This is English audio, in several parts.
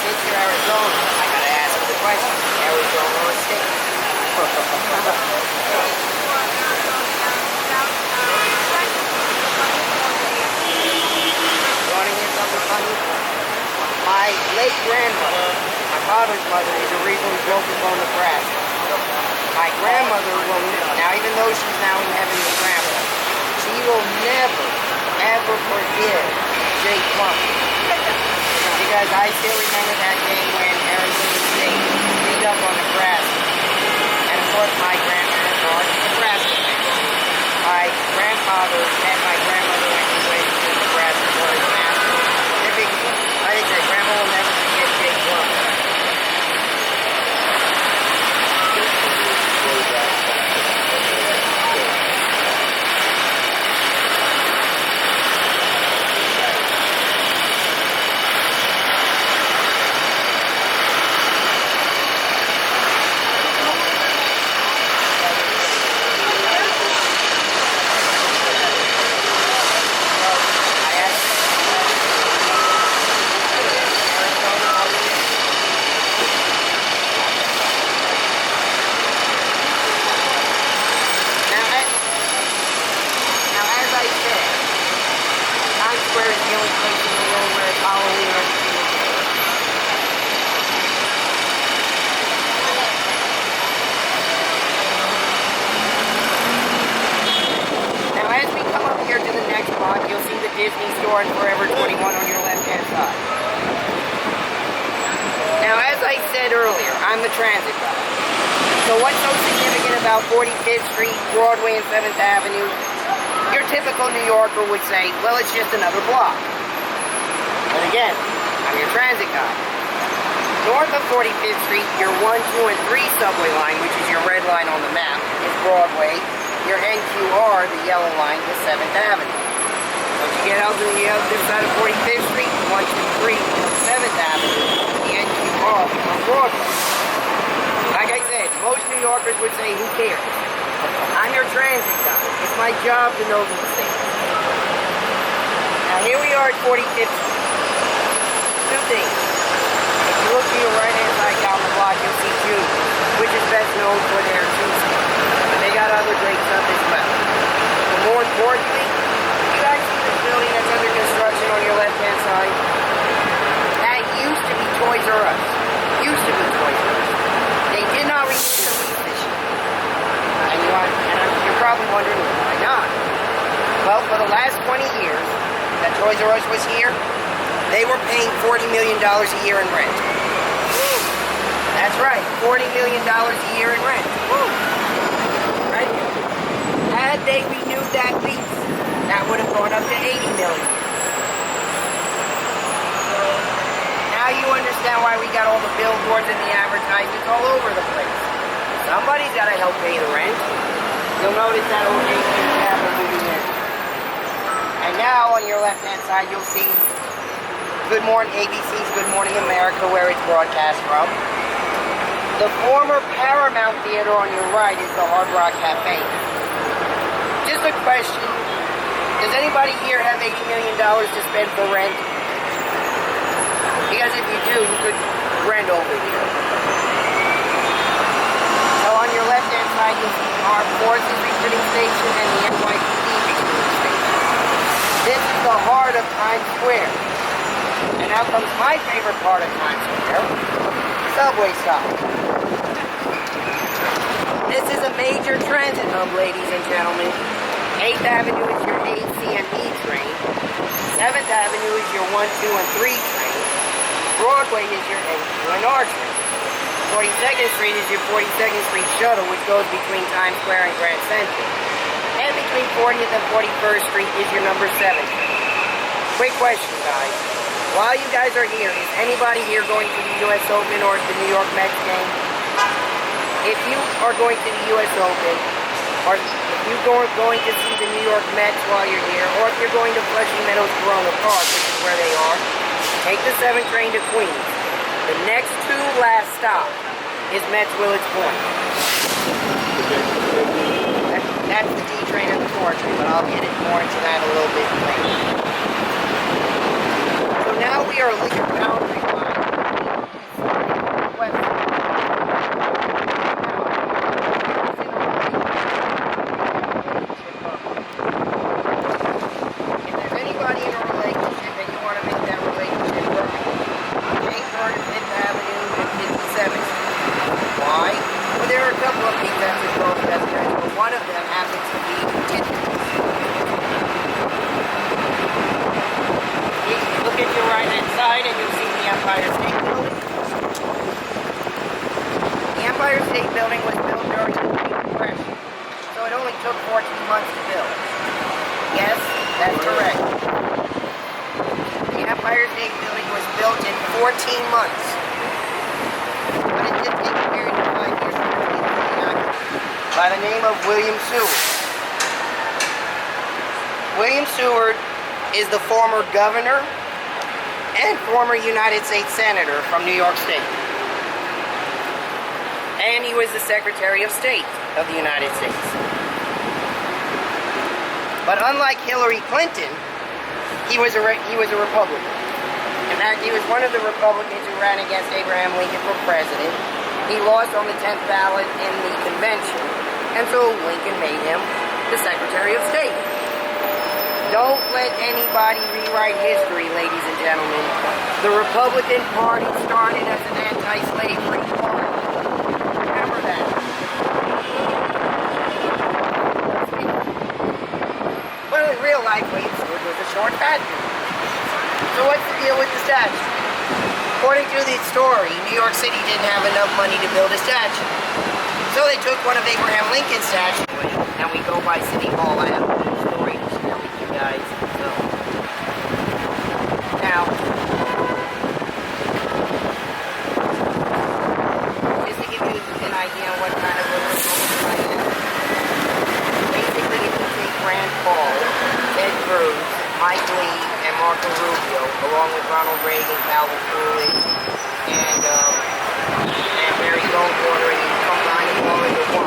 picture Arizona. I gotta ask you the question. Arizona or state? You wanna hear something funny? My late grandmother, my father's mother, is originally Broken Bow, Nebraska. My grandmother will, now even though she's now in heaven with grandma, she will never, ever forgive Jake Plummer. Because I still remember that day when Arizona State beat up on Nebraska. And of course my grandparents are Nebraska fans. My grandfather met my grandmother when he went to Nebraska for his master's. They're big, like I said, grandma will never forget Jake Plummer. Where is the only place in the world where it's Halloween or now as we come up here to the next block, you'll see the Disney store and Forever 21 on your left-hand side. Now as I said earlier, I'm the transit guy. So what's so significant about 45th Street, Broadway, and 7th Avenue? Your typical New Yorker would say, well, it's just another block. But again, I'm your transit guy. North of 45th Street, your 1, 2, and 3 subway line, which is your red line on the map, is Broadway. Your NQR, the yellow line, is 7th Avenue. Once you get out to the other side of 45th Street, 1, 2, 3, 7th Avenue, the NQR on Broadway. Like I said, most New Yorkers would say, who cares? I'm your transit guy. It's my job to know these things. Now here we are at 45th Street. Two things. If you look to your right-hand side down the block, you'll see June, which is best known for their Tuesday. But they got other great stuff as well. But more importantly, you guys see this building that's under construction on your left-hand side? That used to be Toys R Us. Used to be Toys R Us. They did not renew the lease this year. And you're probably wondering, why not? Well, for the last 20 years that Toys R Us was here, they were paying $40 million a year in rent. That's right, $40 million a year in rent. Right? Had they renewed that lease, that would have gone up to $80 million. Now you understand why we got all the billboards and the advertisements all over the place. Somebody's got to help pay the rent. You'll notice that old cab moving in. And now on your left-hand side, you'll see Good Morning ABC's Good Morning America, where it's broadcast from. The former Paramount Theater on your right is the Hard Rock Cafe. Just a question: does anybody here have $80 million to spend for rent? Because if you do, you could rent over here. So on your left-hand side, you'll see the Armed Forces Recruiting Station and the NYPD Recruiting Station. This is the heart of Times Square. And now comes my favorite part of Times Square, subway stop. This is a major transit hub, ladies and gentlemen. 8th Avenue is your A, C, and E train. 7th Avenue is your 1, 2, and 3 train. Broadway is your N, Q, and R train. 42nd Street is your 42nd Street shuttle, which goes between Times Square and Grand Central. And between 40th and 41st Street is your number 7 train. Quick question, guys. While you guys are here, is anybody here going to the U.S. Open or the New York Mets game? If you are going to the U.S. Open, or if you're going to see the New York Mets while you're here, or if you're going to Flushing Meadows Corona Park, which is where they are, take the 7 train to Queens. The next to last stop is Mets Willets Point. That's the D train and the 4 train, but I'll get more into that a little bit later. So now we are a linear boundary line Empire State Building? The Empire State Building was built during the Great Depression, so it only took 14 months to build. Yes, that's correct. The Empire State Building was built in 14 months, but it did take a period of 5 years to complete the by the name of William Seward. William Seward is the former governor and former United States Senator from New York State. And he was the Secretary of State of the United States. But unlike Hillary Clinton, he was a Republican. In fact, he was one of the Republicans who ran against Abraham Lincoln for president. He lost on the 10th ballot in the convention, and so Lincoln made him the Secretary of State. Don't let anybody rewrite history, ladies and gentlemen. The Republican Party started as an anti-slavery party. Remember that. But in real life, William Seward was a short fat dude. So what's the deal with the statue? According to the story, New York City didn't have enough money to build a statue. So they took one of Abraham Lincoln's statues, and we go by City Hall. I have a little story to share with you guys. So, now, just to give you an idea of what kind of a Republican I am. Basically, if you take Rand Paul, Ted Cruz, Mike Lee, and Marco Rubio, along with Ronald Reagan, Calvin Coolidge, and Barry Goldwater, and you combine them all into one.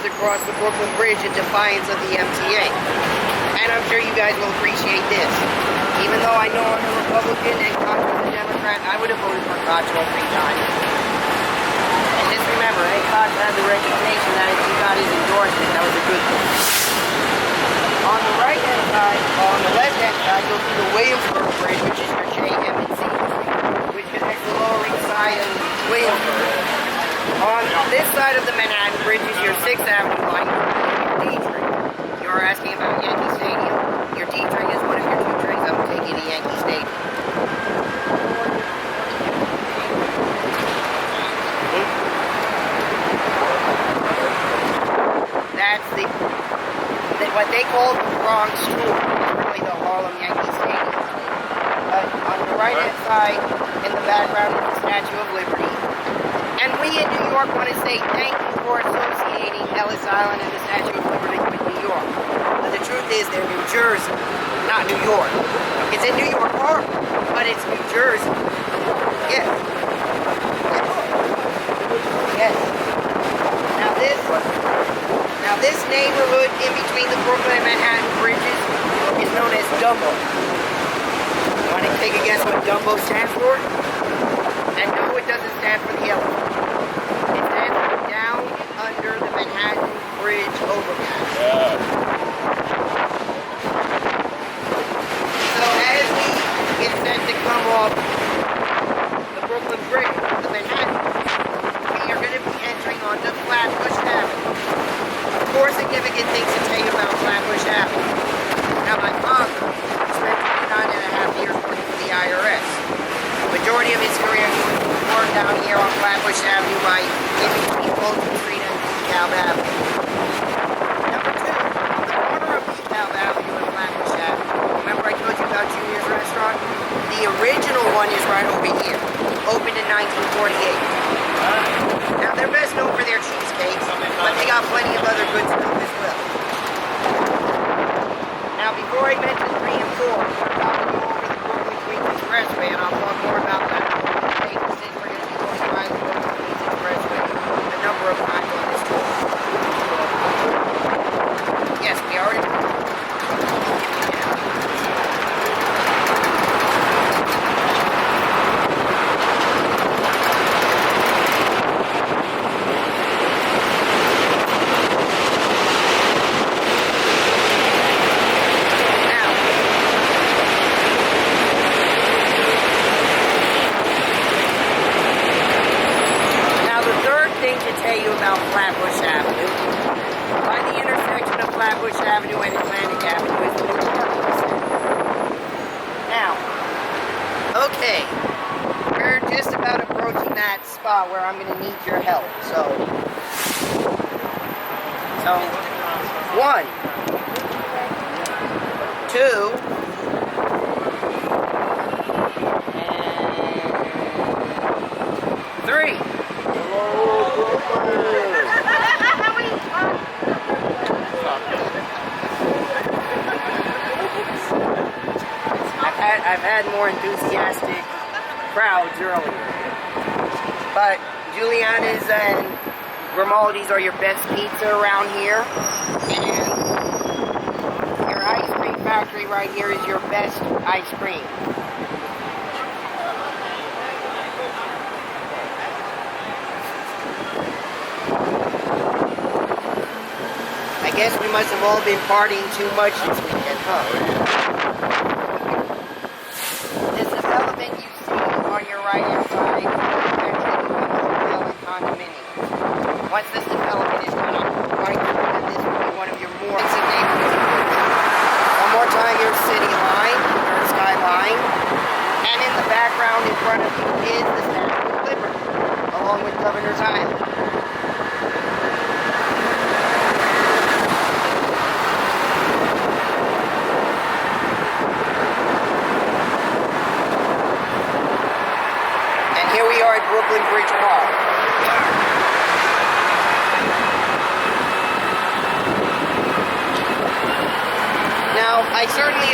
Across the Brooklyn Bridge in defiance of the MTA. And I'm sure you guys will appreciate this. Even though I know I'm a Republican and Koch was a Democrat, I would have voted for Koch all 3 times. And just remember, Koch had the reputation that if he got his endorsement, that was a good thing. On the right-hand side, on the left-hand side, you'll see the Williamsburg Bridge, which is your JM&C, which connects the Lower East Side and Williamsburg. On this side of the Manhattan Bridge is your 6th Avenue line, your D train. You're asking about Yankee Stadium. Your D train is one of your 2 trains that will take you to Yankee Stadium. That's what they call the Bronx Tour. It's really the Harlem Yankee Stadium. But on the right-hand side, in the background, is the Statue of Liberty. And we in New York want to say thank you for associating Ellis Island and the Statue of Liberty with New York. But the truth is they're New Jersey, not New York. It's in New York Harbor, but it's New Jersey. Yes. Yes. Now this neighborhood in between the Brooklyn and Manhattan bridges is known as Dumbo. You want to take a guess what Dumbo stands for? And no, it doesn't stand for the elephant. It stands for Down Under the Manhattan Bridge Overpass. things to tell you about Flatbush Avenue. Now, my father spent 29.5 years working for the IRS. The majority of his career he worked down here on Flatbush Avenue by in between Fulton Street and DeKalb Avenue. Number two, on the corner of DeKalb Avenue and Flatbush Avenue. Remember I told you about Junior's Restaurant? The original one is right over here. Opened in 1948. Now, they're best known for their cheesecakes, but they got plenty of other good stuff as well. Now, before I mention 3 and 4, we're about to go over the Brooklyn Queens Expressway, and I'll talk more about that today, since we're going to be going by the Brooklyn Queens Expressway a number of times on this tour. Yes, we already... Flatbush Avenue. By the intersection of Flatbush Avenue and Atlantic Avenue is the new parking center. Now, okay, we're just about approaching that spot where I'm going to need your help. So 1, 2, and 3. I've had more enthusiastic crowds earlier, but Giuliana's and Grimaldi's are your best pizza around here, and your ice cream factory right here is your best ice cream. I guess we must have all been partying too much this weekend, huh? This development you see on your right-hand side is eventually hotel and condominium. Once this development is done, I'm quite sure that this will be one of your more expensive neighborhoods. One more time, your city line, your skyline, and in the background in front of you is the Statue of Liberty, along with Governor's Island. Here we are at Brooklyn Bridge Park. Now, I certainly